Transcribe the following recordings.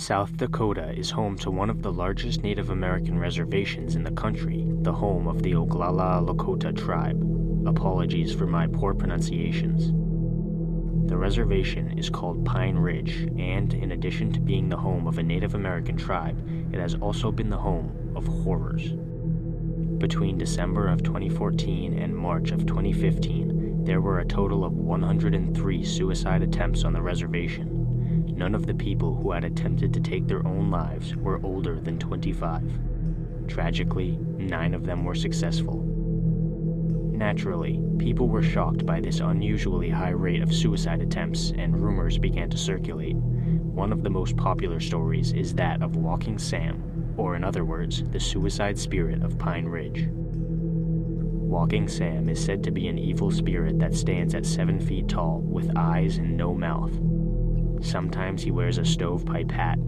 South Dakota is home to one of the largest Native American reservations in the country, the home of the Oglala Lakota tribe. Apologies for my poor pronunciations. The reservation is called Pine Ridge, and in addition to being the home of a Native American tribe, it has also been the home of horrors. Between December of 2014 and March of 2015, there were a total of 103 suicide attempts on the reservation. None of the people who had attempted to take their own lives were older than 25. Tragically, 9 of them were successful. Naturally, people were shocked by this unusually high rate of suicide attempts, and rumors began to circulate. One of the most popular stories is that of Walking Sam, or in other words, the suicide spirit of Pine Ridge. Walking Sam is said to be an evil spirit that stands at 7 feet tall, with eyes and no mouth. Sometimes he wears a stovepipe hat.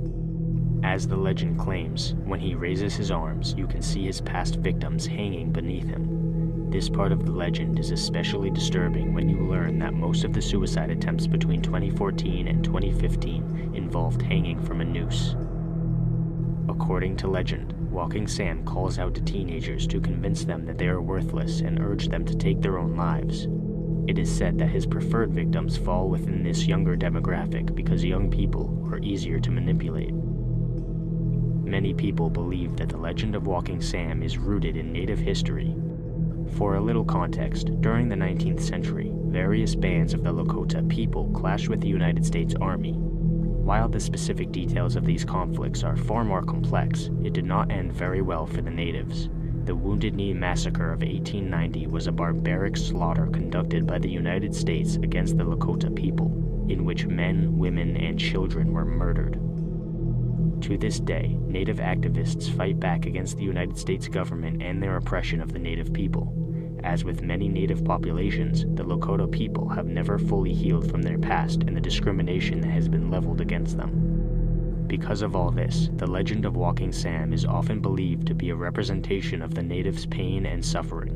As the legend claims, when he raises his arms, you can see his past victims hanging beneath him. This part of the legend is especially disturbing when you learn that most of the suicide attempts between 2014 and 2015 involved hanging from a noose. According to legend, Walking Sam calls out to teenagers to convince them that they are worthless and urge them to take their own lives. It is said that his preferred victims fall within this younger demographic because young people are easier to manipulate. Many people believe that the legend of Walking Sam is rooted in Native history. For a little context, during the 19th century, various bands of the Lakota people clashed with the United States Army. While the specific details of these conflicts are far more complex, it did not end very well for the natives. The Wounded Knee Massacre of 1890 was a barbaric slaughter conducted by the United States against the Lakota people, in which men, women, and children were murdered. To this day, Native activists fight back against the United States government and their oppression of the Native people. As with many Native populations, the Lakota people have never fully healed from their past and the discrimination that has been leveled against them. Because of all this, the legend of Walking Sam is often believed to be a representation of the natives' pain and suffering.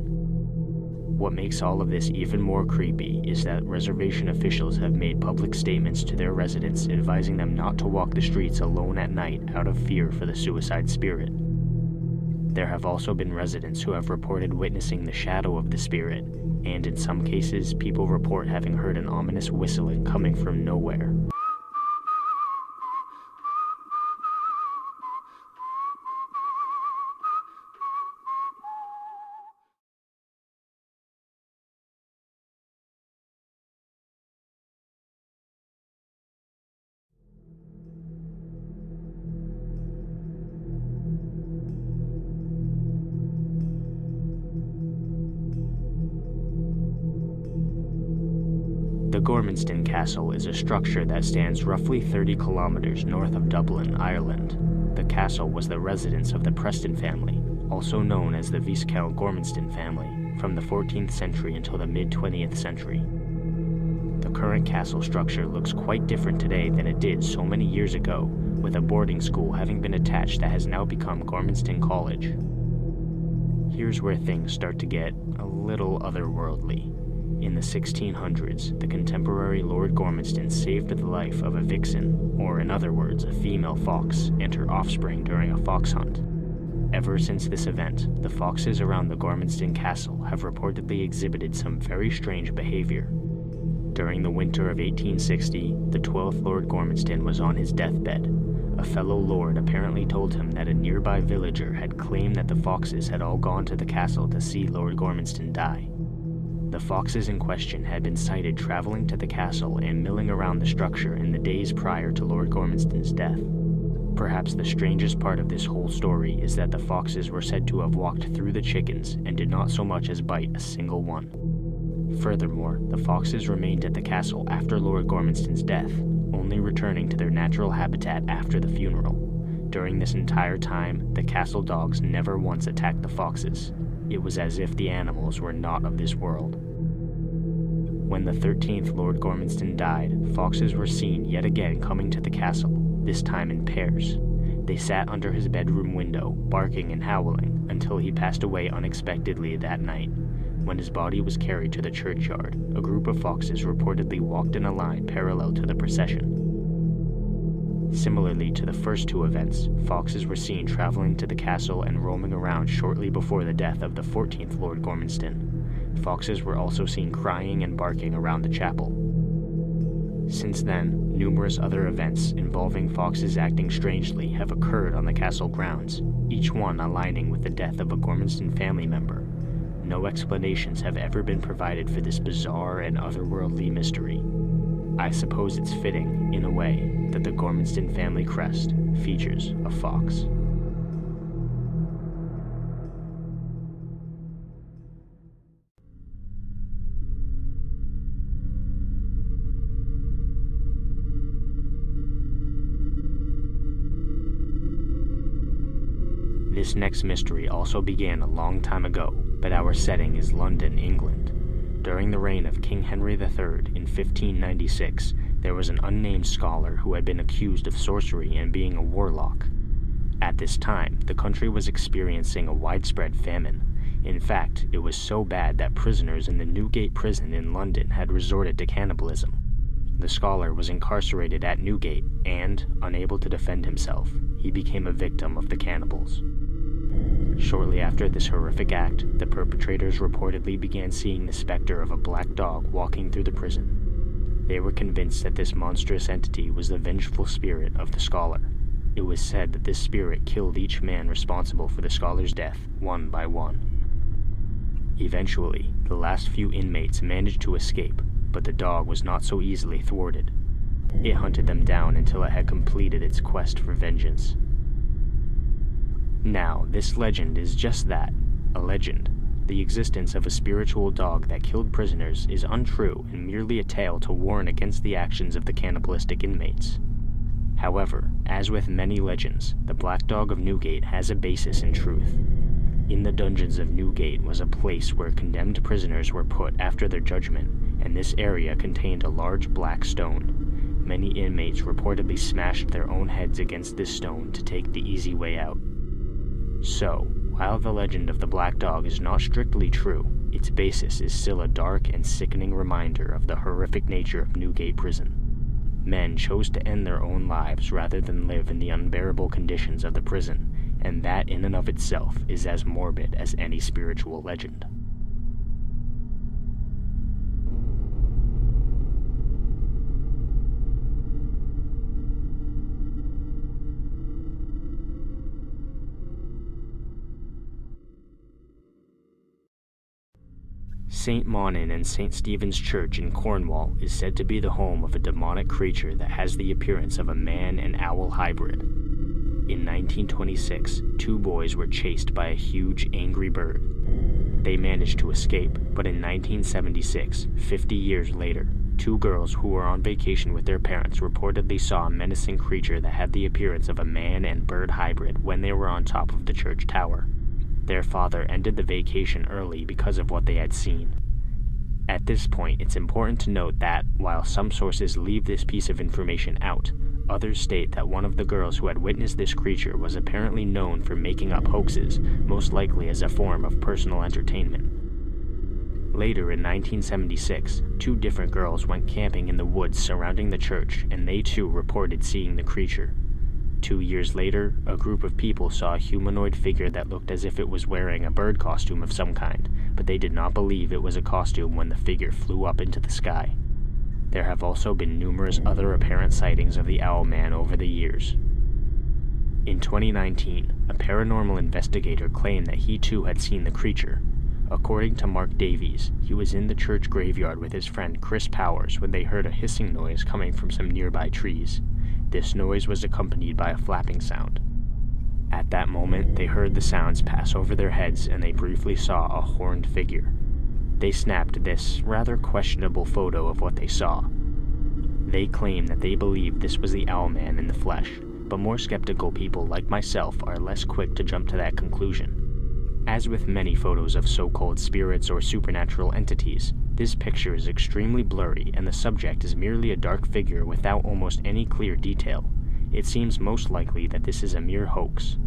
What makes all of this even more creepy is that reservation officials have made public statements to their residents advising them not to walk the streets alone at night out of fear for the suicide spirit. There have also been residents who have reported witnessing the shadow of the spirit, and in some cases, people report having heard an ominous whistling coming from nowhere. The Gormanston Castle is a structure that stands roughly 30 kilometers north of Dublin, Ireland. The castle was the residence of the Preston family, also known as the Viscount Gormanston family, from the 14th century until the mid-20th century. The current castle structure looks quite different today than it did so many years ago, with a boarding school having been attached that has now become Gormanston College. Here's where things start to get a little otherworldly. In the 1600s, the contemporary Lord Gormanston saved the life of a vixen, or in other words, a female fox, and her offspring during a fox hunt. Ever since this event, the foxes around the Gormanston Castle have reportedly exhibited some very strange behavior. During the winter of 1860, the 12th Lord Gormanston was on his deathbed. A fellow lord apparently told him that a nearby villager had claimed that the foxes had all gone to the castle to see Lord Gormanston die. The foxes in question had been sighted traveling to the castle and milling around the structure in the days prior to Lord Gormanston's death. Perhaps the strangest part of this whole story is that the foxes were said to have walked through the chickens and did not so much as bite a single one. Furthermore, the foxes remained at the castle after Lord Gormanston's death, only returning to their natural habitat after the funeral. During this entire time, the castle dogs never once attacked the foxes. It was as if the animals were not of this world. When the 13th Lord Gormanston died, foxes were seen yet again coming to the castle, this time in pairs. They sat under his bedroom window, barking and howling, until he passed away unexpectedly that night. When his body was carried to the churchyard, a group of foxes reportedly walked in a line parallel to the procession. Similarly to the first two events, foxes were seen traveling to the castle and roaming around shortly before the death of the 14th Lord Gormanston. Foxes were also seen crying and barking around the chapel. Since then, numerous other events involving foxes acting strangely have occurred on the castle grounds, each one aligning with the death of a Gormanston family member. No explanations have ever been provided for this bizarre and otherworldly mystery. I suppose it's fitting, in a way, that the Gormanston family crest features a fox. This next mystery also began a long time ago, but our setting is London, England. During the reign of King Henry III in 1596, there was an unnamed scholar who had been accused of sorcery and being a warlock. At this time, the country was experiencing a widespread famine. In fact, it was so bad that prisoners in the Newgate prison in London had resorted to cannibalism. The scholar was incarcerated at Newgate and, unable to defend himself, he became a victim of the cannibals. Shortly after this horrific act, the perpetrators reportedly began seeing the specter of a black dog walking through the prison. They were convinced that this monstrous entity was the vengeful spirit of the scholar. It was said that this spirit killed each man responsible for the scholar's death, one by one. Eventually, the last few inmates managed to escape, but the dog was not so easily thwarted. It hunted them down until it had completed its quest for vengeance. Now, this legend is just that, a legend. The existence of a spiritual dog that killed prisoners is untrue and merely a tale to warn against the actions of the cannibalistic inmates. However, as with many legends, the Black Dog of Newgate has a basis in truth. In the dungeons of Newgate was a place where condemned prisoners were put after their judgment, and this area contained a large black stone. Many inmates reportedly smashed their own heads against this stone to take the easy way out. So, while the legend of the Black Dog is not strictly true, its basis is still a dark and sickening reminder of the horrific nature of Newgate Prison. Men chose to end their own lives rather than live in the unbearable conditions of the prison, and that in and of itself is as morbid as any spiritual legend. St. Monin and St. Stephen's Church in Cornwall is said to be the home of a demonic creature that has the appearance of a man and owl hybrid. In 1926, two boys were chased by a huge, angry bird. They managed to escape, but in 1976, 50 years later, two girls who were on vacation with their parents reportedly saw a menacing creature that had the appearance of a man and bird hybrid when they were on top of the church tower. Their father ended the vacation early because of what they had seen. At this point, it's important to note that, while some sources leave this piece of information out, others state that one of the girls who had witnessed this creature was apparently known for making up hoaxes, most likely as a form of personal entertainment. Later in 1976, two different girls went camping in the woods surrounding the church, and they too reported seeing the creature. 2 years later, a group of people saw a humanoid figure that looked as if it was wearing a bird costume of some kind, but they did not believe it was a costume when the figure flew up into the sky. There have also been numerous other apparent sightings of the Owl Man over the years. In 2019, a paranormal investigator claimed that he too had seen the creature. According to Mark Davies, he was in the church graveyard with his friend Chris Powers when they heard a hissing noise coming from some nearby trees. This noise was accompanied by a flapping sound. At that moment, they heard the sounds pass over their heads and they briefly saw a horned figure. They snapped this rather questionable photo of what they saw. They claim that they believe this was the Owl Man in the flesh, but more skeptical people like myself are less quick to jump to that conclusion. As with many photos of so-called spirits or supernatural entities, this picture is extremely blurry and the subject is merely a dark figure without almost any clear detail. It seems most likely that this is a mere hoax.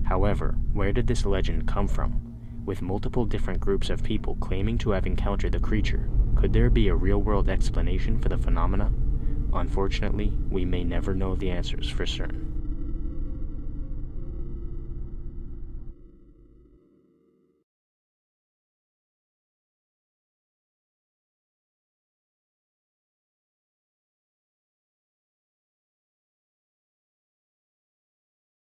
However, where did this legend come from? With multiple different groups of people claiming to have encountered the creature, could there be a real-world explanation for the phenomena? Unfortunately, we may never know the answers for certain.